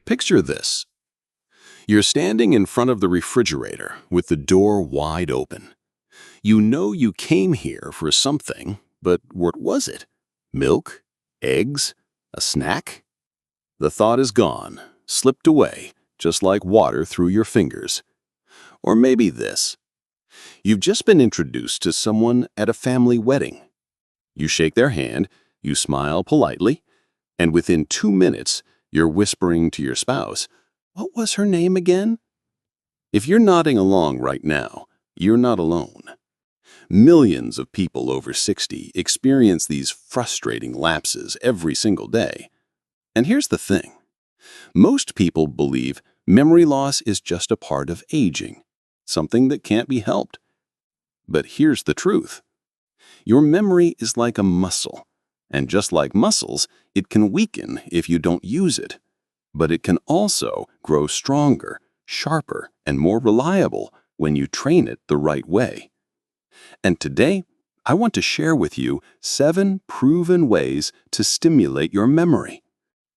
Picture this. You're standing in front of the refrigerator with the door wide open. You know you came here for something, but what was it? Milk? Eggs? A snack? The thought is gone, slipped away, just like water through your fingers. Or maybe this. You've just been introduced to someone at a family wedding. You shake their hand, you smile politely, and within 2 minutes, you're whispering to your spouse, "What was her name again?" If you're nodding along right now, you're not alone. Millions of people over 60 experience these frustrating lapses every single day. And here's the thing. Most people believe memory loss is just a part of aging, something that can't be helped. But here's the truth. Your memory is like a muscle, and just like muscles, it can weaken if you don't use it. But it can also grow stronger, sharper, and more reliable when you train it the right way. And today, I want to share with you 7 proven ways to stimulate your memory.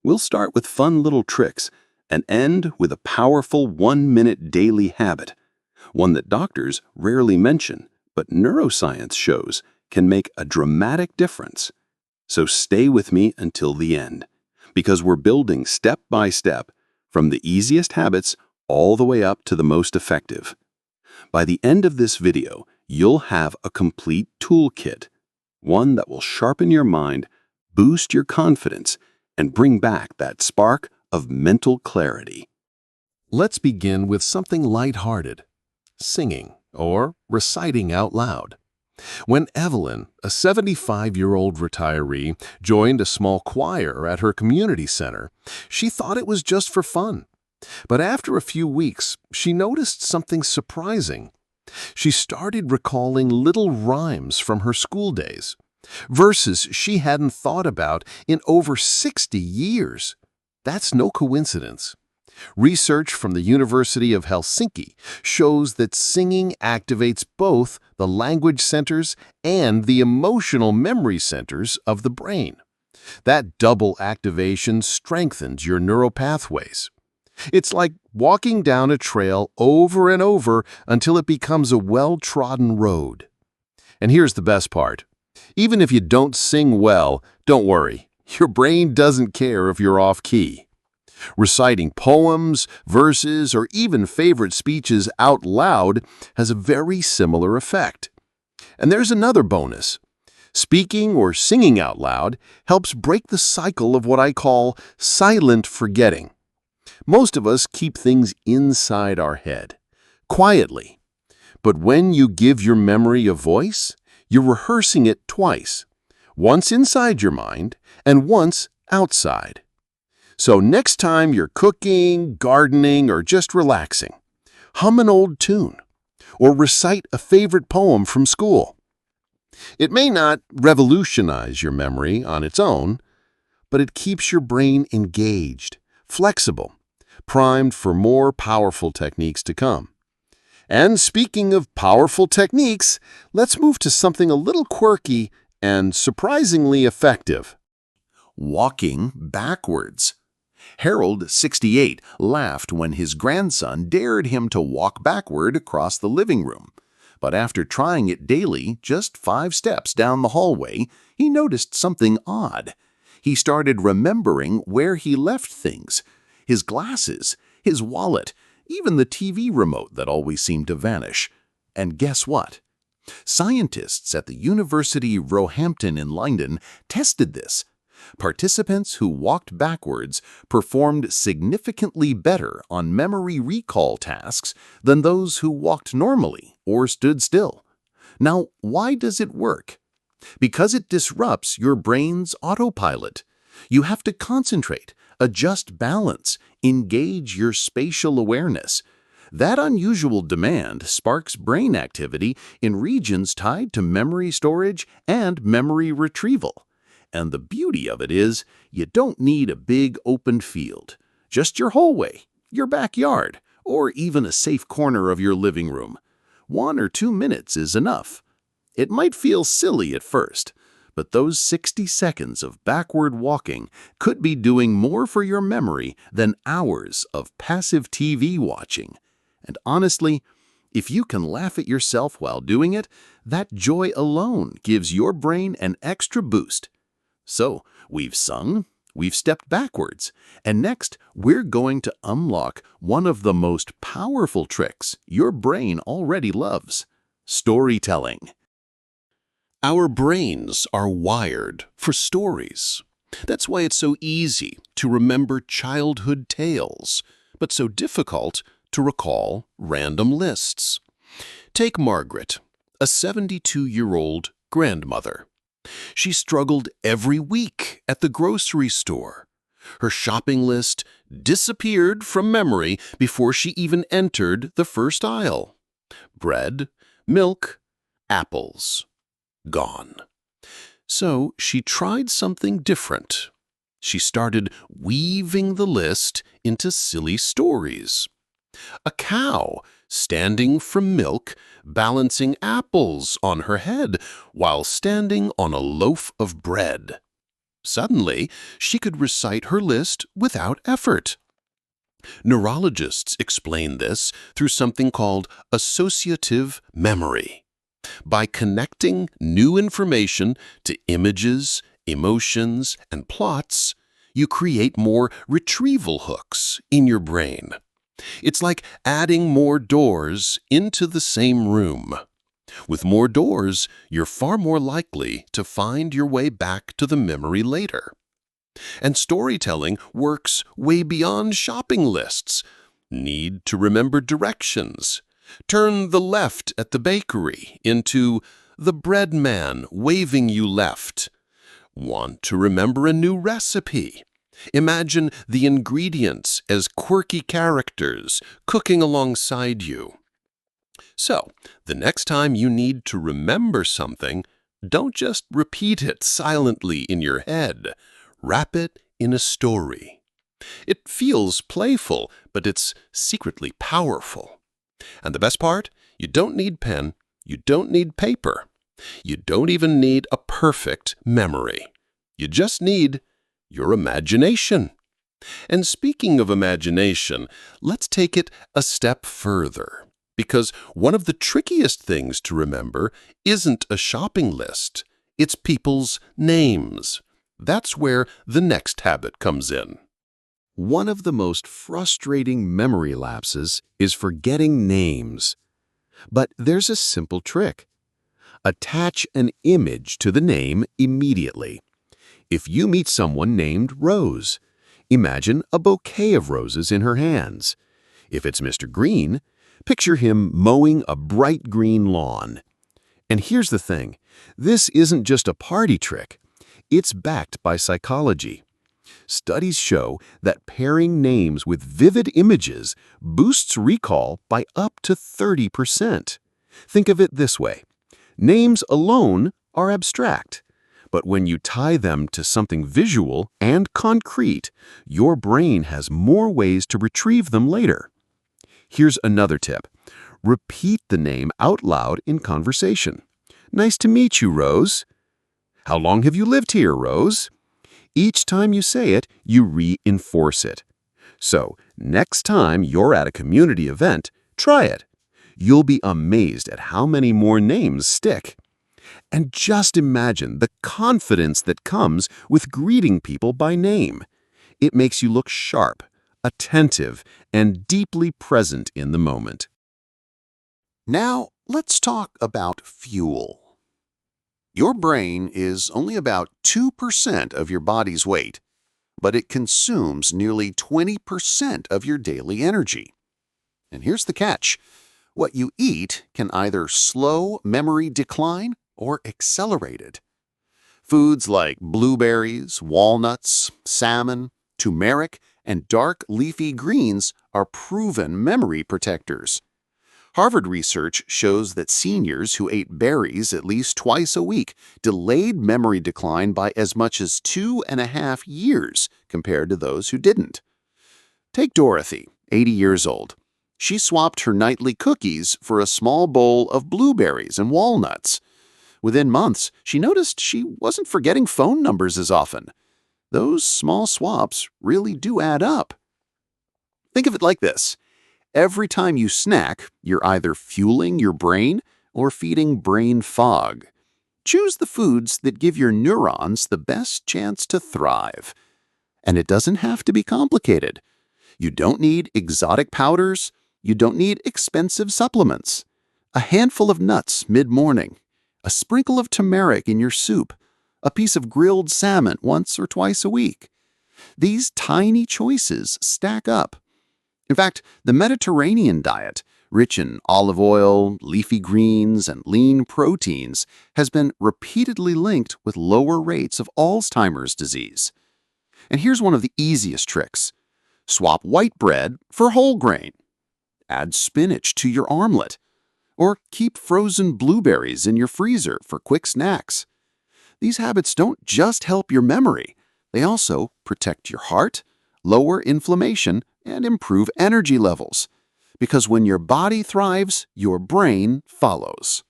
We'll start with fun little tricks and end with a powerful 1-minute daily habit, one that doctors rarely mention, but neuroscience shows can make a dramatic difference. So stay with me until the end, because we're building step by step from the easiest habits all the way up to the most effective. By the end of this video, you'll have a complete toolkit, one that will sharpen your mind, boost your confidence, and bring back that spark of mental clarity. Let's begin with something lighthearted, singing or reciting out loud. When Evelyn, a 75-year-old retiree, joined a small choir at her community center, she thought it was just for fun. But after a few weeks, she noticed something surprising. She started recalling little rhymes from her school days, verses she hadn't thought about in over 60 years. That's no coincidence. Research from the University of Helsinki shows that singing activates both the language centers and the emotional memory centers of the brain. That double activation strengthens your neural pathways. It's like walking down a trail over and over until it becomes a well-trodden road. And here's the best part. Even if you don't sing well, don't worry. Your brain doesn't care if you're off-key. Reciting poems, verses, or even favorite speeches out loud has a very similar effect. And there's another bonus. Speaking or singing out loud helps break the cycle of what I call silent forgetting. Most of us keep things inside our head, quietly. But when you give your memory a voice, you're rehearsing it twice, once inside your mind and once outside. So next time you're cooking, gardening, or just relaxing, hum an old tune or recite a favorite poem from school. It may not revolutionize your memory on its own, but it keeps your brain engaged, flexible, primed for more powerful techniques to come. And speaking of powerful techniques, let's move to something a little quirky and surprisingly effective. Walking backwards. Harold, 68, laughed when his grandson dared him to walk backward across the living room. But after trying it daily, just 5 steps down the hallway, he noticed something odd. He started remembering where he left things. His glasses, his wallet, even the TV remote that always seemed to vanish. And guess what? Scientists at the University of Roehampton in London tested this. Participants who walked backwards performed significantly better on memory recall tasks than those who walked normally or stood still. Now, why does it work? Because it disrupts your brain's autopilot. You have to concentrate, adjust balance, engage your spatial awareness. That unusual demand sparks brain activity in regions tied to memory storage and memory retrieval. And the beauty of it is, you don't need a big open field. Just your hallway, your backyard, or even a safe corner of your living room. 1 or 2 minutes is enough. It might feel silly at first, But those 60 seconds of backward walking could be doing more for your memory than hours of passive TV watching. And honestly, if you can laugh at yourself while doing it, that joy alone gives your brain an extra boost. So, we've sung, we've stepped backwards, and next we're going to unlock one of the most powerful tricks your brain already loves: storytelling. Our brains are wired for stories. That's why it's so easy to remember childhood tales, but so difficult to recall random lists. Take Margaret, a 72-year-old grandmother. She struggled every week at the grocery store. Her shopping list disappeared from memory before she even entered the first aisle. Bread, milk, apples. Gone. So she tried something different. She started weaving the list into silly stories. A cow standing from milk, balancing apples on her head while standing on a loaf of bread. Suddenly, she could recite her list without effort. Neurologists explain this through something called associative memory. By connecting new information to images, emotions, and plots, you create more retrieval hooks in your brain. It's like adding more doors into the same room. With more doors, you're far more likely to find your way back to the memory later. And storytelling works way beyond shopping lists. Need to remember directions. Turn the left at the bakery into the bread man waving you left. Want to remember a new recipe? Imagine the ingredients as quirky characters cooking alongside you. So, the next time you need to remember something, don't just repeat it silently in your head. Wrap it in a story. It feels playful, but it's secretly powerful. And the best part? You don't need pen, you don't need paper. You don't even need a perfect memory. You just need your imagination. And speaking of imagination, let's take it a step further. Because one of the trickiest things to remember isn't a shopping list. It's people's names. That's where the next habit comes in. One of the most frustrating memory lapses is forgetting names. But there's a simple trick. Attach an image to the name immediately. If you meet someone named Rose, imagine a bouquet of roses in her hands. If it's Mr. Green, picture him mowing a bright green lawn. And here's the thing, this isn't just a party trick. It's backed by psychology. Studies show that pairing names with vivid images boosts recall by up to 30%. Think of it this way. Names alone are abstract, but when you tie them to something visual and concrete, your brain has more ways to retrieve them later. Here's another tip. Repeat the name out loud in conversation. Nice to meet you, Rose. How long have you lived here, Rose? Each time you say it, you reinforce it. So, next time you're at a community event, try it. You'll be amazed at how many more names stick. And just imagine the confidence that comes with greeting people by name. It makes you look sharp, attentive, and deeply present in the moment. Now, let's talk about fuel. Your brain is only about 2% of your body's weight, but it consumes nearly 20% of your daily energy. And here's the catch. What you eat can either slow memory decline or accelerate it. Foods like blueberries, walnuts, salmon, turmeric, and dark leafy greens are proven memory protectors. Harvard research shows that seniors who ate berries at least twice a week delayed memory decline by as much as 2.5 years compared to those who didn't. Take Dorothy, 80 years old. She swapped her nightly cookies for a small bowl of blueberries and walnuts. Within months, she noticed she wasn't forgetting phone numbers as often. Those small swaps really do add up. Think of it like this. Every time you snack, you're either fueling your brain or feeding brain fog. Choose the foods that give your neurons the best chance to thrive. And it doesn't have to be complicated. You don't need exotic powders. You don't need expensive supplements. A handful of nuts mid-morning, a sprinkle of turmeric in your soup, a piece of grilled salmon once or twice a week. These tiny choices stack up. In fact, the Mediterranean diet, rich in olive oil, leafy greens, and lean proteins, has been repeatedly linked with lower rates of Alzheimer's disease. And here's one of the easiest tricks. Swap white bread for whole grain. Add spinach to your omelet. Or keep frozen blueberries in your freezer for quick snacks. These habits don't just help your memory, they also protect your heart, lower inflammation, and improve energy levels. Because when your body thrives, your brain follows.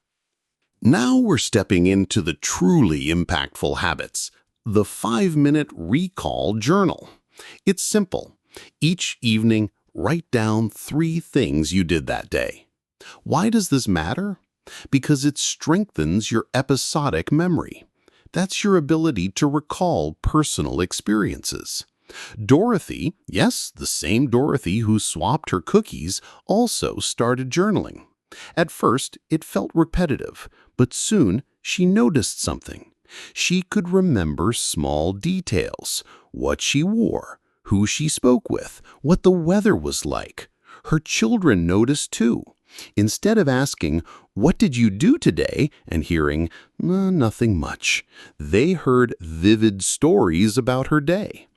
Now we're stepping into the truly impactful habits, the 5-minute recall journal. It's simple. Each evening, write down 3 things you did that day. Why does this matter? Because it strengthens your episodic memory. That's your ability to recall personal experiences. Dorothy, yes, the same Dorothy who swapped her cookies, also started journaling. At first, it felt repetitive, but soon she noticed something. She could remember small details, what she wore, who she spoke with, what the weather was like. Her children noticed too. Instead of asking, "What did you do today?" and hearing, "Nothing much," they heard vivid stories about her day.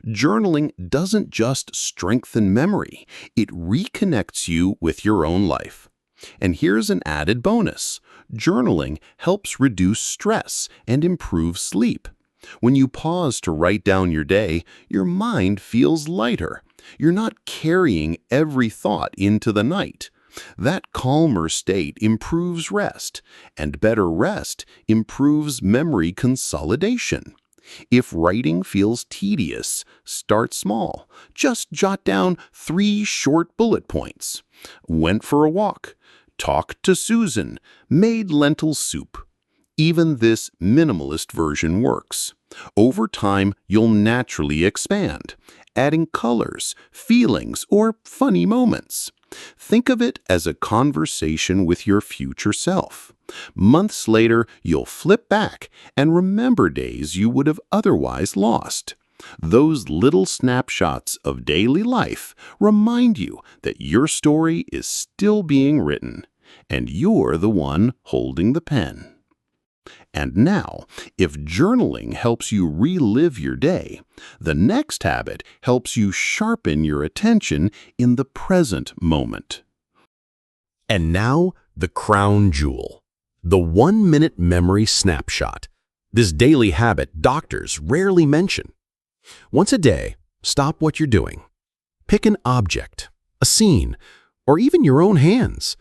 Journaling doesn't just strengthen memory, it reconnects you with your own life. And here's an added bonus. Journaling helps reduce stress and improve sleep. When you pause to write down your day, your mind feels lighter. You're not carrying every thought into the night. That calmer state improves rest, and better rest improves memory consolidation. If writing feels tedious, start small. Just jot down 3 short bullet points. Went for a walk. Talked to Susan. Made lentil soup. Even this minimalist version works. Over time, you'll naturally expand, adding colors, feelings, or funny moments. Think of it as a conversation with your future self. Months later, you'll flip back and remember days you would have otherwise lost. Those little snapshots of daily life remind you that your story is still being written, and you're the one holding the pen. And now, if journaling helps you relive your day, the next habit helps you sharpen your attention in the present moment. And now, the crown jewel, the 1-minute memory snapshot. This daily habit doctors rarely mention. Once a day, stop what you're doing. Pick an object, a scene, or even your own hands.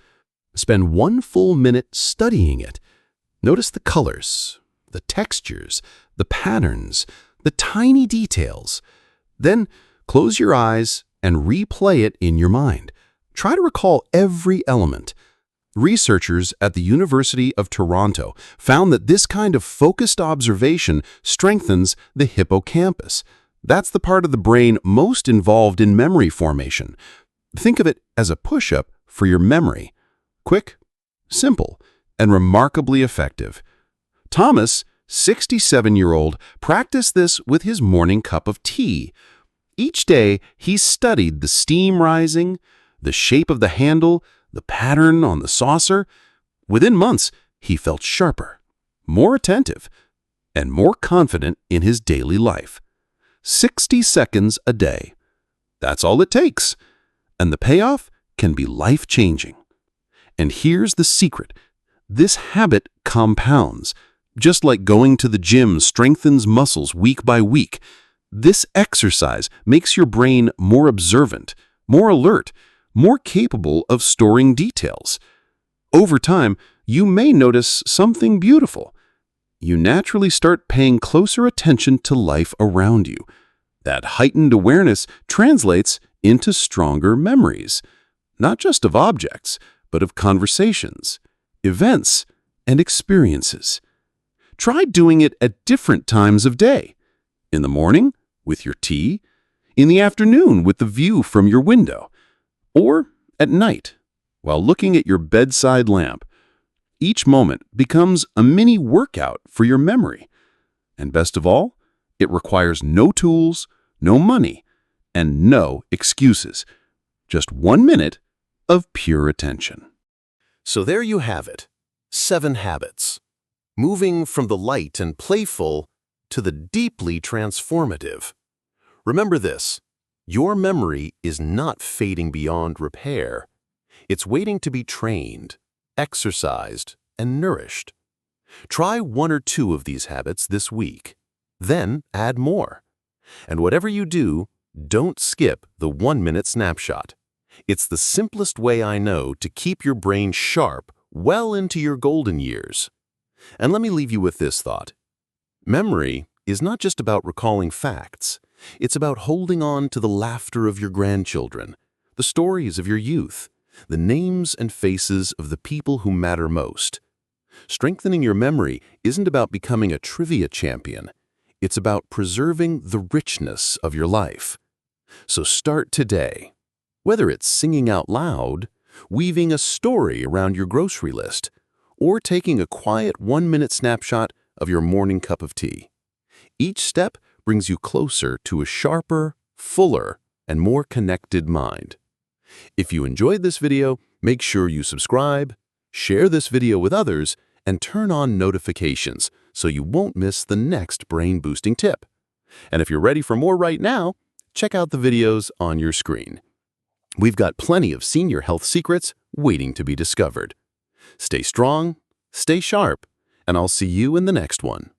Spend 1 full minute studying it. Notice the colors, the textures, the patterns, the tiny details. Then close your eyes and replay it in your mind. Try to recall every element. Researchers at the University of Toronto found that this kind of focused observation strengthens the hippocampus. That's the part of the brain most involved in memory formation. Think of it as a push-up for your memory. Quick, simple, and remarkably effective. Thomas, 67-year-old, practiced this with his morning cup of tea. Each day, he studied the steam rising, the shape of the handle, the pattern on the saucer. Within months, he felt sharper, more attentive, and more confident in his daily life. 60 seconds a day. That's all it takes. And the payoff can be life-changing. And here's the secret. This habit compounds. Just like going to the gym strengthens muscles week by week, this exercise makes your brain more observant, more alert, more capable of storing details. Over time, you may notice something beautiful. You naturally start paying closer attention to life around you. That heightened awareness translates into stronger memories, not just of objects, but of conversations, events, and experiences. Try doing it at different times of day. In the morning, with your tea, in the afternoon with the view from your window, or at night, while looking at your bedside lamp. Each moment becomes a mini workout for your memory. And best of all, it requires no tools, no money, and no excuses. Just 1 minute of pure attention. So there you have it, 7 habits. Moving from the light and playful to the deeply transformative. Remember this, your memory is not fading beyond repair. It's waiting to be trained, exercised, and nourished. Try 1 or 2 of these habits this week, then add more. And whatever you do, don't skip the 1-minute snapshot. It's the simplest way I know to keep your brain sharp well into your golden years. And let me leave you with this thought. Memory is not just about recalling facts. It's about holding on to the laughter of your grandchildren, the stories of your youth, the names and faces of the people who matter most. Strengthening your memory isn't about becoming a trivia champion. It's about preserving the richness of your life. So start today. Whether it's singing out loud, weaving a story around your grocery list, or taking a quiet 1-minute snapshot of your morning cup of tea. Each step brings you closer to a sharper, fuller, and more connected mind. If you enjoyed this video, make sure you subscribe, share this video with others, and turn on notifications so you won't miss the next brain-boosting tip. And if you're ready for more right now, check out the videos on your screen. We've got plenty of senior health secrets waiting to be discovered. Stay strong, stay sharp, and I'll see you in the next one.